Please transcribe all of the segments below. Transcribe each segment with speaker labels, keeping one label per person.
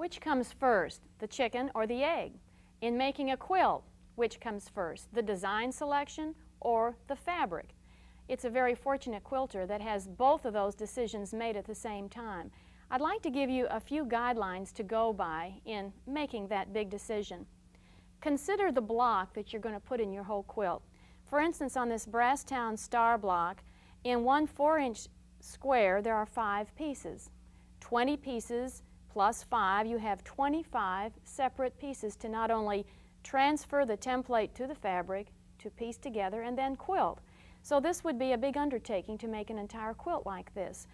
Speaker 1: which comes first, the chicken or the egg? In making a quilt, which comes first, the design selection or the fabric? It's a very fortunate quilter that has both of those decisions made at the same time. I'd like to give you a few guidelines to go by in making that big decision. Consider the block that you're going to put in your whole quilt. For instance, on this Brasstown star block, in one 4-inch square there are 5 pieces. 20 pieces plus 5, you have 25 separate pieces to not only transfer the template to the fabric, to piece together, and then quilt. So this would be a big undertaking to make an entire quilt like this.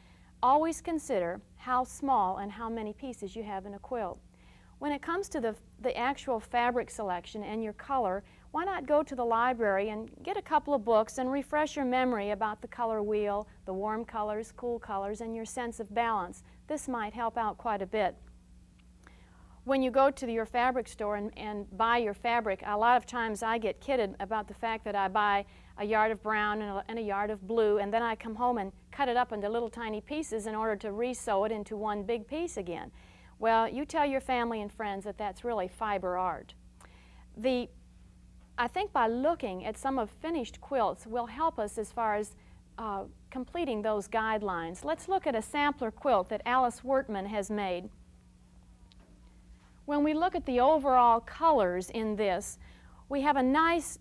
Speaker 1: Always consider how small and how many pieces you have in a quilt. When it comes to the actual fabric selection and your color, why not go to the library and get a couple of books and refresh your memory about the color wheel, the warm colors, cool colors, and your sense of balance. This might help out quite a bit. When you go to your fabric store and buy your fabric, a lot of times I get kidded about the fact that I buy a yard of brown and a yard of blue, and then I come home and cut it up into little tiny pieces in order to re-sew it into one big piece again. Well, you tell your family and friends that that's really fiber art. I think by looking at some of finished quilts will help us as far as completing those guidelines. Let's look at a sampler quilt that Alice Wertman has made. When we look at the overall colors in this, we have a nice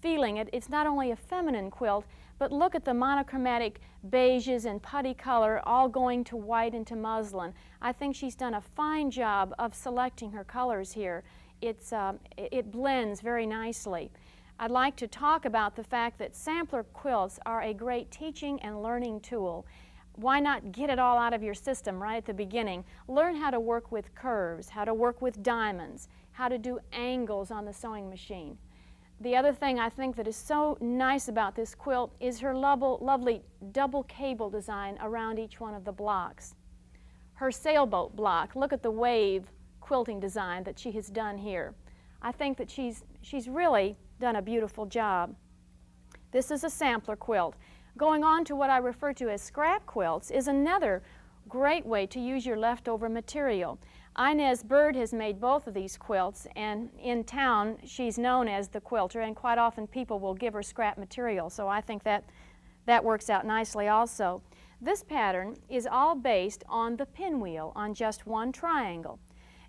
Speaker 1: feeling. It's not only a feminine quilt, but look at the monochromatic beiges and putty color all going to white and to muslin. I think she's done a fine job of selecting her colors here. It blends very nicely. I'd like to talk about the fact that sampler quilts are a great teaching and learning tool. Why not get it all out of your system right at the beginning? Learn how to work with curves, how to work with diamonds, how to do angles on the sewing machine. The other thing I think that is so nice about this quilt is her lovely double cable design around each one of the blocks. Her sailboat block, look at the wave quilting design that she has done here. I think that she's really done a beautiful job. This is a sampler quilt. Going on to what I refer to as scrap quilts is another great way to use your leftover material. Inez Bird has made both of these quilts, and in town she's known as the quilter, and quite often people will give her scrap material, so I think that works out nicely also. This pattern is all based on the pinwheel, on just one triangle,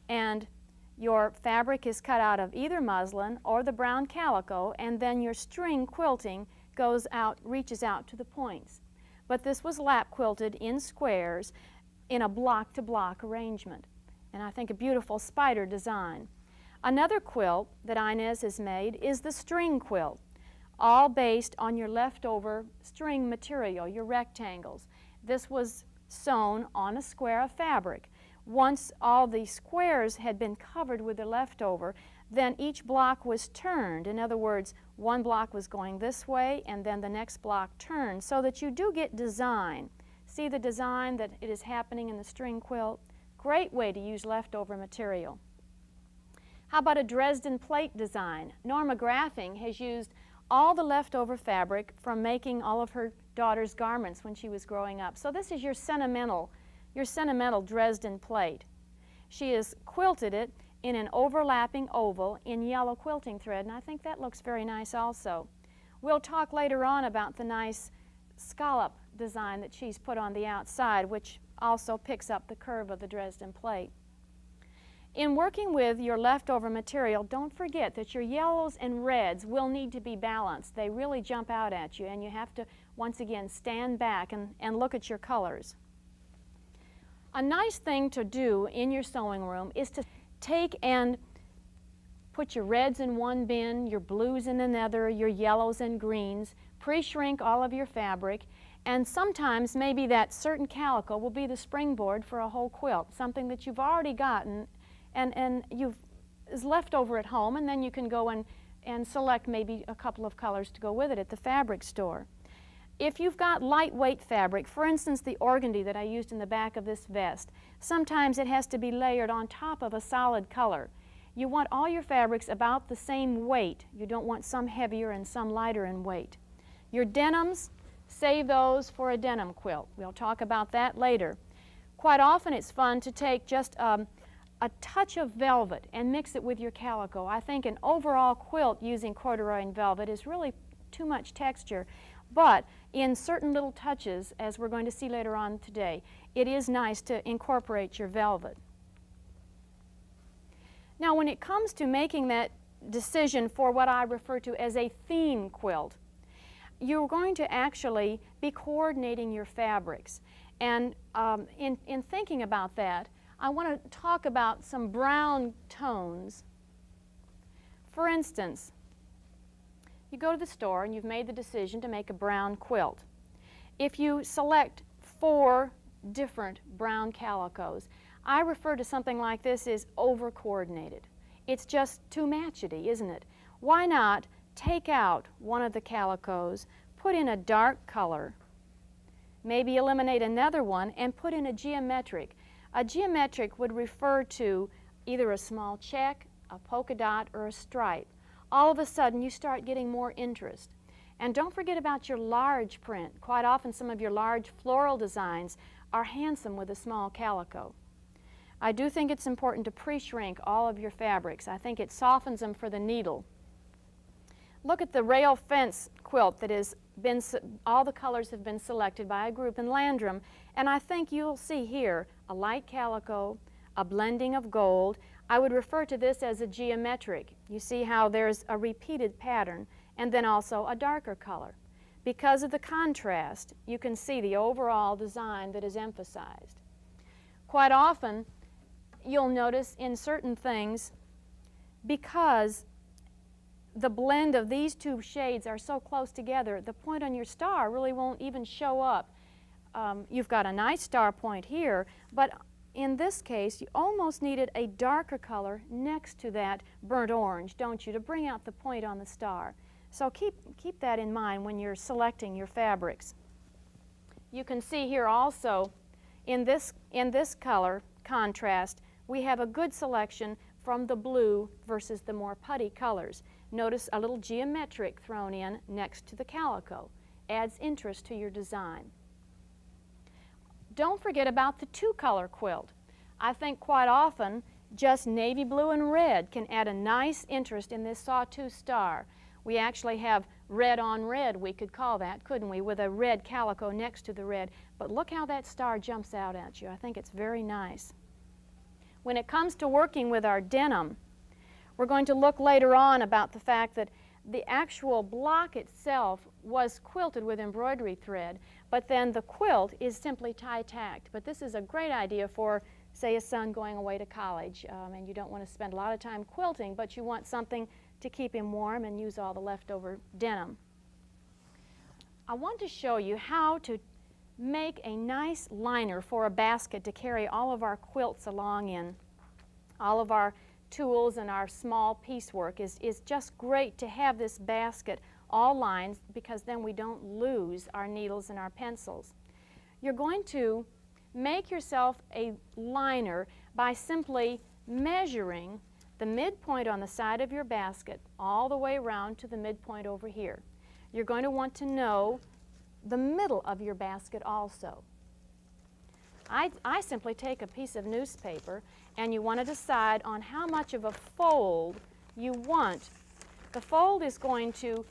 Speaker 1: and your fabric is cut out of either muslin or the brown calico, and then your string quilting reaches out to the points. But this was lap quilted in squares in a block-to-block arrangement, and I think a beautiful spider design. Another quilt that Inez has made is the string quilt, all based on your leftover string material, your rectangles. This was sewn on a square of fabric. Once all the squares had been covered with the leftover, then each block was turned. In other words, one block was going this way and then the next block turned, so that you do get design. See the design that it is happening in the string quilt? Great way to use leftover material. How about a Dresden Plate design? Norma Graffing has used all the leftover fabric from making all of her daughter's garments when she was growing up. So this is your sentimental Dresden Plate. She has quilted it in an overlapping oval in yellow quilting thread, and I think that looks very nice also. We'll talk later on about the nice scallop design that she's put on the outside, which also picks up the curve of the Dresden Plate. In working with your leftover material, don't forget that your yellows and reds will need to be balanced. They really jump out at you, and you have to, once again, stand back and look at your colors. A nice thing to do in your sewing room is to take and put your reds in one bin, your blues in another, your yellows and greens, pre-shrink all of your fabric, and sometimes maybe that certain calico will be the springboard for a whole quilt, something that you've already gotten and is left over at home, and then you can go and select maybe a couple of colors to go with it at the fabric store. If you've got lightweight fabric, for instance the organdy that I used in the back of this vest, sometimes it has to be layered on top of a solid color. You want all your fabrics about the same weight. You don't want some heavier and some lighter in weight. Your denims, save those for a denim quilt. We'll talk about that later. Quite often it's fun to take just a a touch of velvet and mix it with your calico. I think an overall quilt using corduroy and velvet is really too much texture, but in certain little touches, as we're going to see later on today, it is nice to incorporate your velvet. Now, when it comes to making that decision for what I refer to as a theme quilt, you're going to actually be coordinating your fabrics. And in thinking about that, I want to talk about some brown tones. For instance, you go to the store and you've made the decision to make a brown quilt. If you select 4 different brown calicos, I refer to something like this as over-coordinated. It's just too matchety, isn't it? Why not take out one of the calicos, put in a dark color, maybe eliminate another one, and put in a geometric. A geometric would refer to either a small check, a polka dot, or a stripe. All of a sudden, you start getting more interest. And don't forget about your large print. Quite often, some of your large floral designs are handsome with a small calico. I do think it's important to pre-shrink all of your fabrics. I think it softens them for the needle. Look at the rail fence quilt that has been, all the colors have been selected by a group in Landrum, and I think you'll see here a light calico, a blending of gold. I would refer to this as a geometric. You see how there's a repeated pattern, and then also a darker color. Because of the contrast, you can see the overall design that is emphasized. Quite often, you'll notice in certain things, because the blend of these 2 shades are so close together, the point on your star really won't even show up. You've got a nice star point here, but in this case, you almost needed a darker color next to that burnt orange, don't you, to bring out the point on the star. So keep that in mind when you're selecting your fabrics. You can see here also, in this color contrast, we have a good selection from the blue versus the more putty colors. Notice a little geometric thrown in next to the calico. Adds interest to your design. Don't forget about the 2-color quilt. I think quite often just navy blue and red can add a nice interest in this sawtooth star. We actually have red on red, we could call that, couldn't we, with a red calico next to the red. But look how that star jumps out at you. I think it's very nice. When it comes to working with our denim, we're going to look later on about the fact that the actual block itself was quilted with embroidery thread, but then the quilt is simply tie-tacked. But this is a great idea for, say, a son going away to college, and you don't want to spend a lot of time quilting, but you want something to keep him warm and use all the leftover denim. I want to show you how to make a nice liner for a basket to carry all of our quilts along in. All of our tools and our small piecework is just great to have this basket all lined, because then we don't lose our needles and our pencils. You're going to make yourself a liner by simply measuring the midpoint on the side of your basket all the way around to the midpoint over here. You're going to want to know the middle of your basket also. I simply take a piece of newspaper, and you want to decide on how much of a fold you want. The fold is going to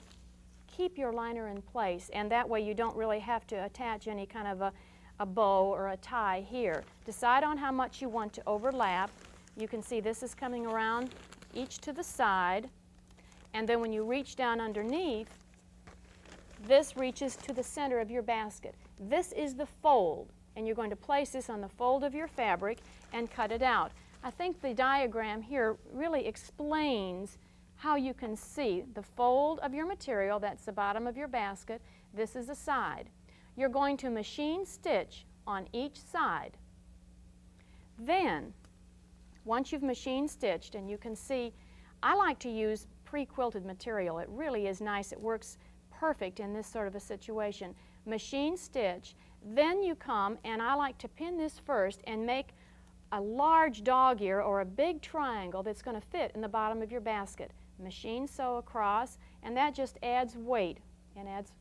Speaker 1: keep your liner in place, and that way you don't really have to attach any kind of a bow or a tie here. Decide on how much you want to overlap. You can see this is coming around each to the side, and then when you reach down underneath, this reaches to the center of your basket. This is the fold, and you're going to place this on the fold of your fabric and cut it out. I think the diagram here really explains how you can see the fold of your material. That's the bottom of your basket. This is the side. You're going to machine stitch on each side. Then, once you've machine stitched, and you can see, I like to use pre-quilted material. It really is nice. It works perfect in this sort of a situation. Machine stitch, then you come, and I like to pin this first and make a large dog ear or a big triangle that's going to fit in the bottom of your basket. Machine sew across, and that just adds weight and adds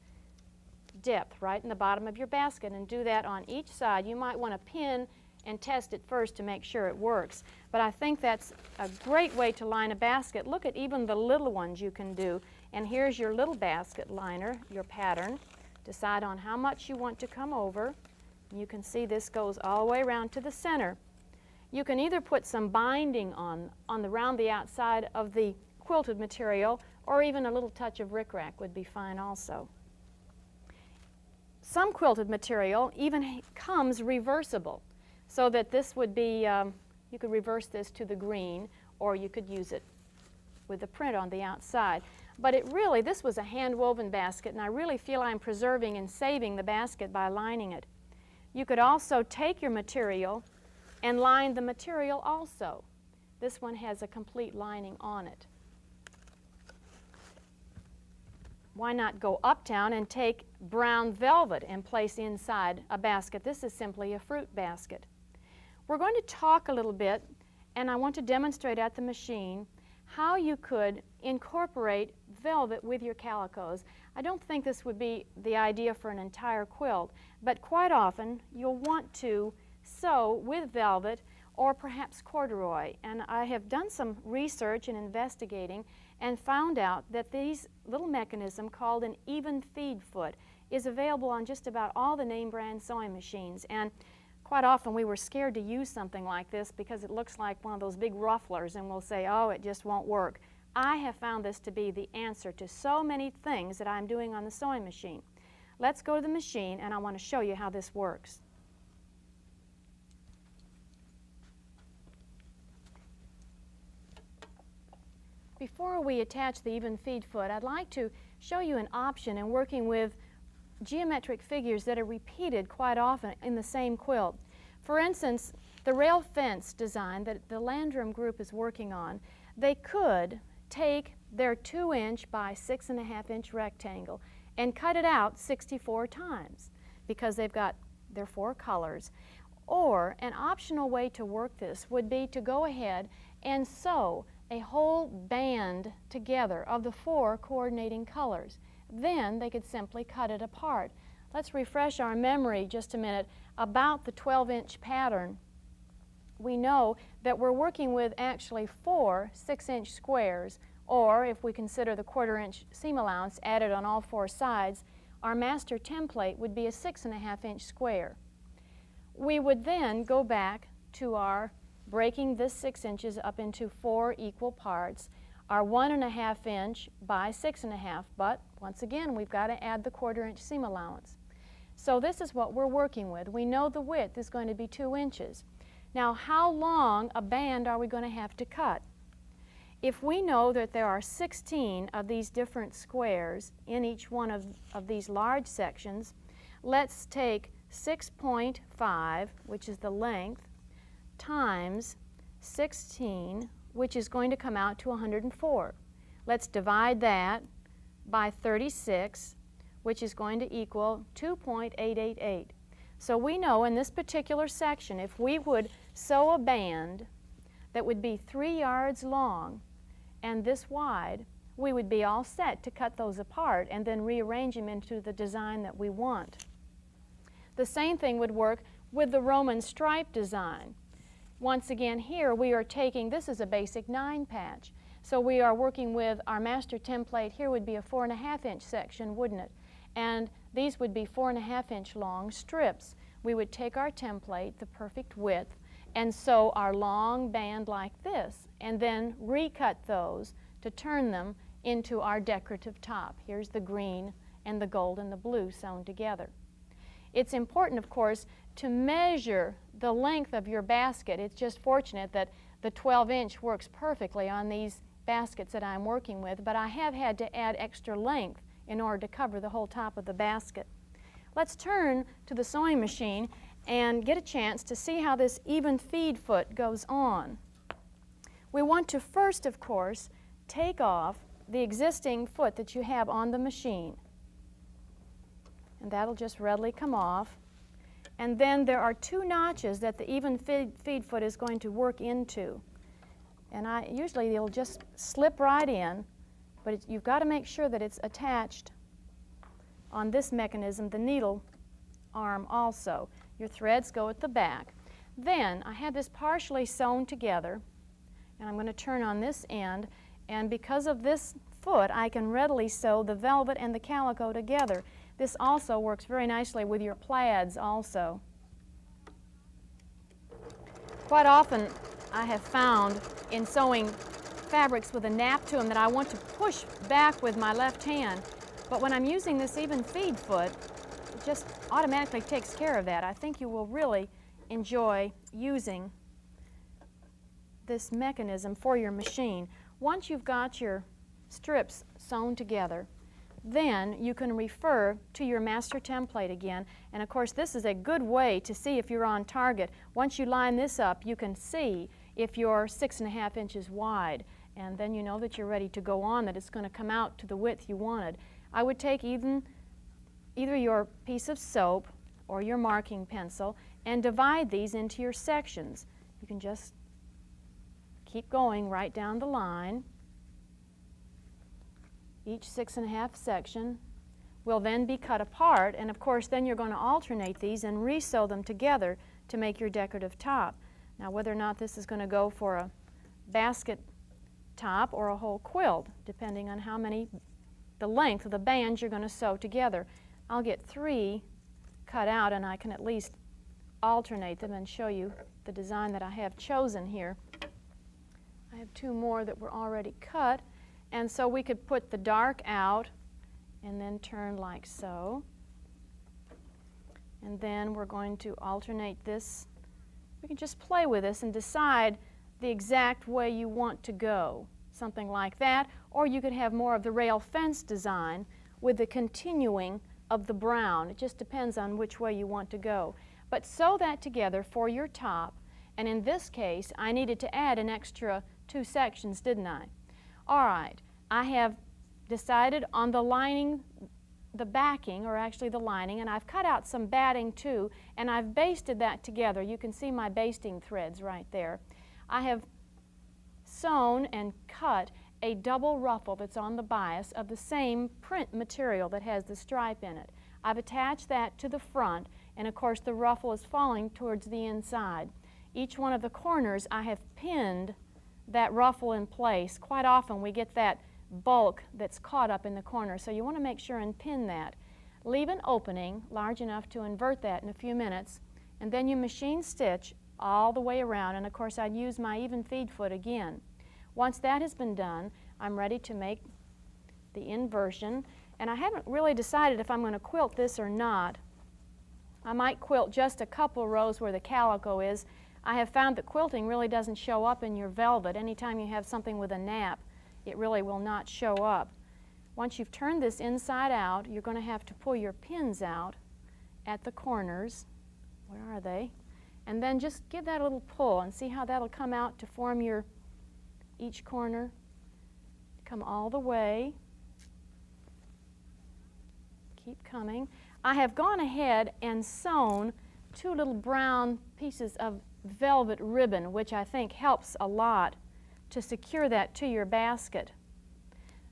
Speaker 1: depth right in the bottom of your basket, and do that on each side. You might want to pin and test it first to make sure it works. But I think that's a great way to line a basket. Look at even the little ones you can do. And here's your little basket liner, your pattern. Decide on how much you want to come over. You can see this goes all the way around to the center. You can either put some binding around the outside of the quilted material, or even a little touch of rickrack would be fine also. Some quilted material even comes reversible, so that this would be, you could reverse this to the green, or you could use it with the print on the outside. But this was a hand-woven basket, and I really feel I'm preserving and saving the basket by lining it. You could also take your material and line the material also. This one has a complete lining on it. Why not go uptown and take brown velvet and place inside a basket? This is simply a fruit basket. We're going to talk a little bit, and I want to demonstrate at the machine how you could incorporate velvet with your calicos. I don't think this would be the idea for an entire quilt, but quite often you'll want to sew with velvet or perhaps corduroy. And I have done some research and investigating and found out that this little mechanism called an even feed foot is available on just about all the name brand sewing machines. And quite often we were scared to use something like this because it looks like one of those big rufflers, and we'll say, oh, it just won't work. I have found this to be the answer to so many things that I'm doing on the sewing machine. Let's go to the machine, and I want to show you how this works. Before we attach the even feed foot, I'd like to show you an option in working with geometric figures that are repeated quite often in the same quilt. For instance, the rail fence design that the Landrum group is working on, they could take their 2-inch by 6.5-inch rectangle and cut it out 64 times because they've got their 4 colors. Or an optional way to work this would be to go ahead and sew a whole band together of the 4 coordinating colors. Then they could simply cut it apart. Let's refresh our memory just a minute about the 12-inch pattern. We know that we're working with actually 4 6-inch squares, or if we consider the 1/4-inch seam allowance added on all 4 sides, our master template would be a 6.5-inch square. We would then go back to our breaking this 6 inches up into 4 equal parts, our 1.5-inch by 6.5, but once again we've got to add the 1/4-inch seam allowance. So this is what we're working with. We know the width is going to be 2 inches. Now how long a band are we going to have to cut? If we know that there are 16 of these different squares in each one of these large sections, let's take 6.5, which is the length, times 16, which is going to come out to 104. Let's divide that by 36, which is going to equal 2.888. So we know in this particular section, if we would sew a band that would be 3 yards long and this wide, we would be all set to cut those apart and then rearrange them into the design that we want. The same thing would work with the Roman stripe design. Once again here we are taking, this is a basic 9 patch, so we are working with our master template. Here would be a 4.5-inch section, wouldn't it? And these would be 4.5-inch long strips. We would take our template, the perfect width, and sew our long band like this, and then recut those to turn them into our decorative top. Here's the green and the gold and the blue sewn together. It's important, of course, to measure the length of your basket. It's just fortunate that the 12-inch works perfectly on these baskets that I'm working with, but I have had to add extra length in order to cover the whole top of the basket. Let's turn to the sewing machine and get a chance to see how this even feed foot goes on. We want to first, of course, take off the existing foot that you have on the machine. And that'll just readily come off. And then there are 2 notches that the even feed foot is going to work into. And usually it'll just slip right in, but you've got to make sure that it's attached on this mechanism, the needle arm also. Your threads go at the back. Then I have this partially sewn together, and I'm going to turn on this end, and because of this foot I can readily sew the velvet and the calico together. This also works very nicely with your plaids also. Quite often I have found in sewing fabrics with a nap to them that I want to push back with my left hand, but when I'm using this even feed foot, it just automatically takes care of that. I think you will really enjoy using this mechanism for your machine. Once you've got your strips sewn together, then you can refer to your master template again, and of course this is a good way to see if you're on target. Once you line this up, you can see if you're 6.5 inches wide, and then you know that you're ready to go on, that it's going to come out to the width you wanted. I would take either your piece of soap or your marking pencil and divide these into your sections. You can just keep going right down the line. Each 6.5 section will then be cut apart, and of course then you're going to alternate these and re-sew them together to make your decorative top. Now whether or not this is going to go for a basket top or a whole quilt, depending on the length of the bands you're going to sew together. I'll get 3 cut out, and I can at least alternate them and show you the design that I have chosen here. I have 2 more that were already cut, and so we could put the dark out and then turn like so. And then we're going to alternate this. We can just play with this and decide the exact way you want to go, something like that, or you could have more of the rail fence design with the continuing of the brown. It just depends on which way you want to go. But sew that together for your top, and in this case I needed to add an extra 2 sections, didn't I? All right, I have decided on the lining, the backing, or actually the lining, and I've cut out some batting too, and I've basted that together. You can see my basting threads right there. I have sewn and cut a double ruffle that's on the bias of the same print material that has the stripe in it. I've attached that to the front, and of course the ruffle is falling towards the inside. Each one of the corners I have pinned that ruffle in place. Quite often we get that bulk that's caught up in the corner, so you want to make sure and pin that. Leave an opening large enough to invert that in a few minutes, and then you machine stitch all the way around, and of course I'd use my even feed foot again. Once that has been done, I'm ready to make the inversion, and I haven't really decided if I'm going to quilt this or not. I might quilt just a couple rows where the calico is. I have found that quilting really doesn't show up in your velvet. Anytime you have something with a nap, it really will not show up. Once you've turned this inside out, you're going to have to pull your pins out at the corners. Where are they? And then just give that a little pull and see how that'll come out to form your each corner. Come all the way. Keep coming. I have gone ahead and sewn 2 little brown pieces of velvet ribbon, which I think helps a lot to secure that to your basket.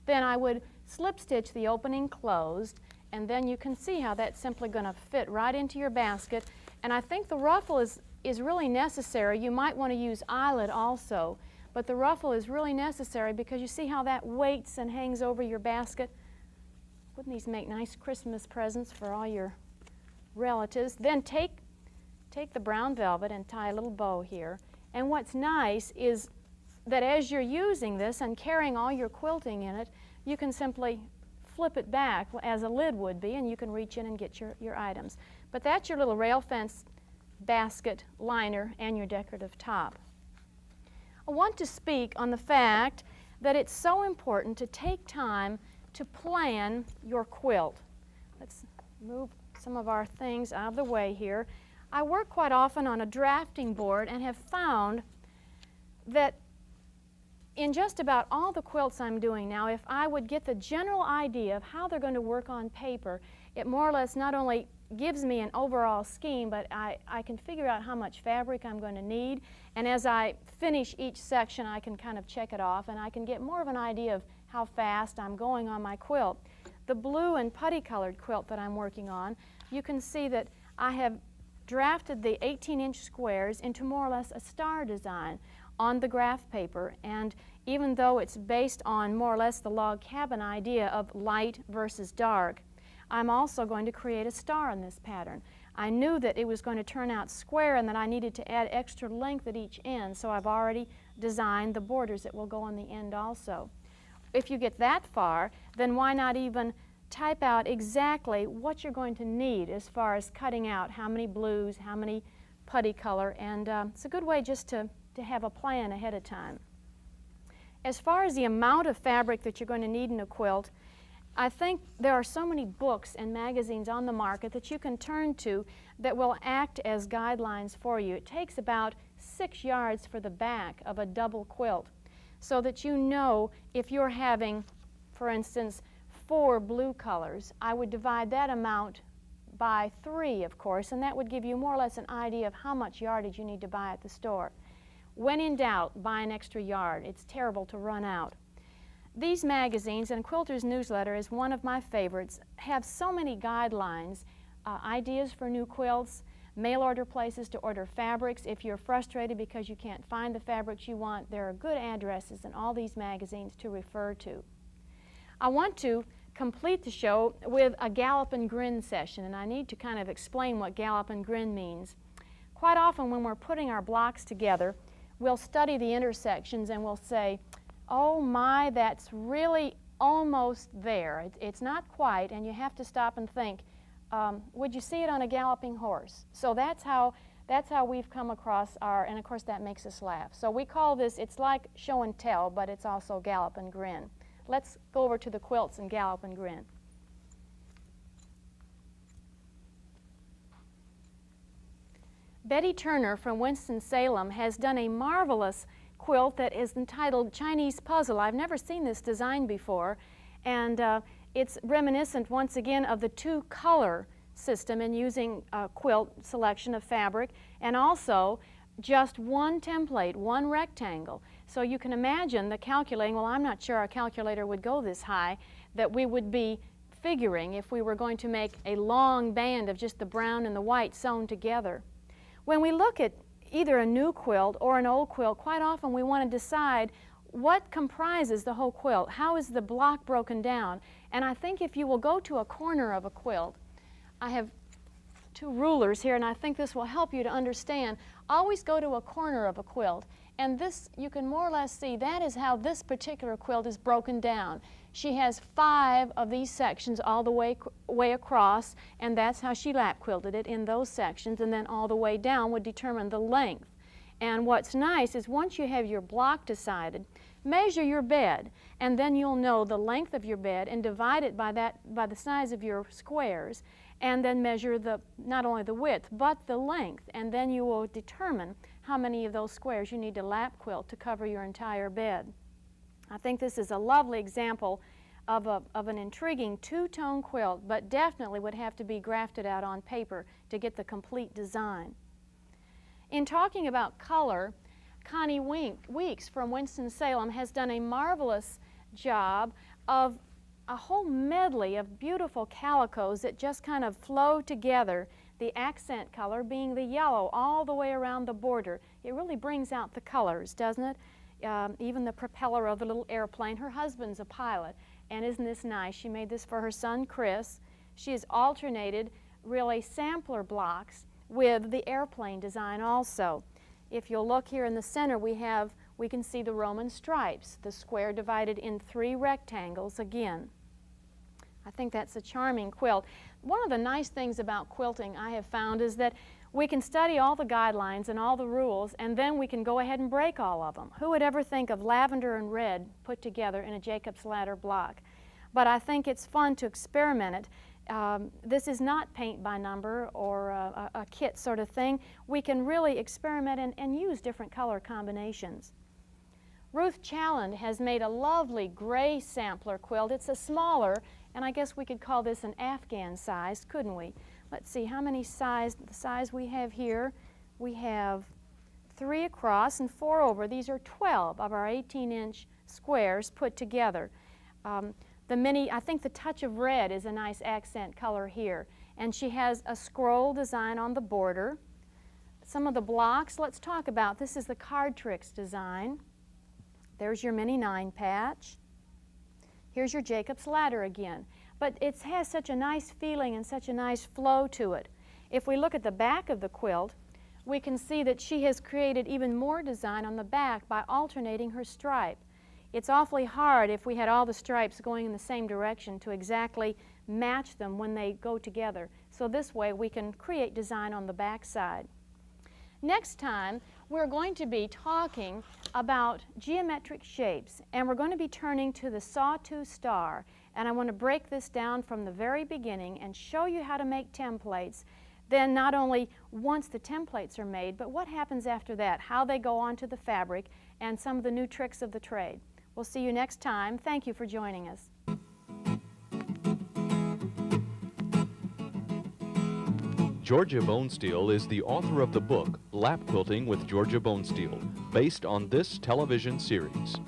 Speaker 1: Then I would slip stitch the opening closed, and then you can see how that's simply going to fit right into your basket. And I think the ruffle is really necessary. You might want to use eyelet also, but the ruffle is really necessary because you see how that weights and hangs over your basket. Wouldn't these make nice Christmas presents for all your relatives? Then take the brown velvet and tie a little bow here. And what's nice is that as you're using this and carrying all your quilting in it, you can simply flip it back as a lid would be, and you can reach in and get your items. But that's your little rail fence basket liner and your decorative top. I want to speak on the fact that it's so important to take time to plan your quilt. Let's move some of our things out of the way here. I work quite often on a drafting board and have found that in just about all the quilts I'm doing now, if I would get the general idea of how they're going to work on paper, it more or less not only gives me an overall scheme, but I can figure out how much fabric I'm going to need, and as I finish each section I can kind of check it off, and I can get more of an idea of how fast I'm going on my quilt. The blue and putty colored quilt that I'm working on, you can see that I have drafted the 18-inch squares into more or less a star design on the graph paper, and even though it's based on more or less the log cabin idea of light versus dark, I'm also going to create a star in this pattern. I knew that it was going to turn out square and that I needed to add extra length at each end, so I've already designed the borders that will go on the end also. If you get that far, then why not even type out exactly what you're going to need as far as cutting out how many blues, how many putty color, and it's a good way just to have a plan ahead of time. As far as the amount of fabric that you're going to need in a quilt, I think there are so many books and magazines on the market that you can turn to that will act as guidelines for you. It takes about 6 yards for the back of a double quilt, so that you know if you're having, for instance, 4 blue colors, I would divide that amount by 3, of course, and that would give you more or less an idea of how much yardage you need to buy at the store. When in doubt, buy an extra yard. It's terrible to run out. These magazines, and Quilter's Newsletter is one of my favorites, have so many guidelines, ideas for new quilts, mail order places to order fabrics. If you're frustrated because you can't find the fabrics you want, there are good addresses in all these magazines to refer to. I want to complete the show with a gallop and grin session, and I need to kind of explain what gallop and grin means. Quite often when we're putting our blocks together, we'll study the intersections and we'll say, oh my, that's really almost there. It's not quite, and you have to stop and think, would you see it on a galloping horse? So that's how we've come across our, and of course that makes us laugh. So we call this, it's like show and tell, but it's also gallop and grin. Let's go over to the quilts and gallop and grin. Betty Turner from Winston-Salem has done a marvelous quilt that is entitled Chinese Puzzle. I've never seen this design before, and it's reminiscent once again of the 2-color system in using a quilt selection of fabric, and also just one template, one rectangle. So you can imagine the calculating, well, I'm not sure our calculator would go this high, that we would be figuring if we were going to make a long band of just the brown and the white sewn together. When we look at either a new quilt or an old quilt, quite often we want to decide what comprises the whole quilt. How is the block broken down? And I think if you will go to a corner of a quilt, I have 2 rulers here, and I think this will help you to understand. Always go to a corner of a quilt, and this, you can more or less see, that is how this particular quilt is broken down. She has 5 of these sections all the way across, and that's how she lap quilted it in those sections, and then all the way down would determine the length. And what's nice is once you have your block decided, measure your bed, and then you'll know the length of your bed and divide it by the size of your squares, and then measure not only the width but the length, and then you will determine how many of those squares you need to lap quilt to cover your entire bed. I think this is a lovely example of an intriguing 2-tone quilt, but definitely would have to be grafted out on paper to get the complete design. In talking about color, Connie Weeks from Winston-Salem has done a marvelous job of a whole medley of beautiful calicos that just kind of flow together, the accent color being the yellow all the way around the border. It really brings out the colors, doesn't it? Even the propeller of the little airplane. Her husband's a pilot, and isn't this nice? She made this for her son Chris. She has alternated really sampler blocks with the airplane design also. If you'll look here in the center, we can see the Roman stripes, the square divided in 3 rectangles again. I think that's a charming quilt. One of the nice things about quilting I have found is that we can study all the guidelines and all the rules, and then we can go ahead and break all of them. Who would ever think of lavender and red put together in a Jacob's ladder block? But I think it's fun to experiment it. This is not paint by number or a kit sort of thing. We can really experiment and use different color combinations. Ruth Challand has made a lovely gray sampler quilt. It's a smaller, and I guess we could call this an Afghan size, couldn't we? Let's see how many the size we have here. We have 3 across and 4 over. These are 12 of our 18-inch squares put together. I think the touch of red is a nice accent color here. and she has a scroll design on the border. Some of the blocks, let's talk about. This is the Card Tricks design. There's your mini 9 patch. Here's your Jacob's Ladder again. But it has such a nice feeling and such a nice flow to it. If we look at the back of the quilt, we can see that she has created even more design on the back by alternating her stripe. It's awfully hard if we had all the stripes going in the same direction to exactly match them when they go together. So this way we can create design on the back side. Next time we're going to be talking about geometric shapes, and we're going to be turning to the sawtooth star, and I want to break this down from the very beginning and show you how to make templates. Then not only once the templates are made, but what happens after that, how they go onto the fabric, and some of the new tricks of the trade. We'll see you next time. Thank you for joining us.
Speaker 2: Georgia Bonesteel is the author of the book Lap Quilting with Georgia Bonesteel, based on this television series.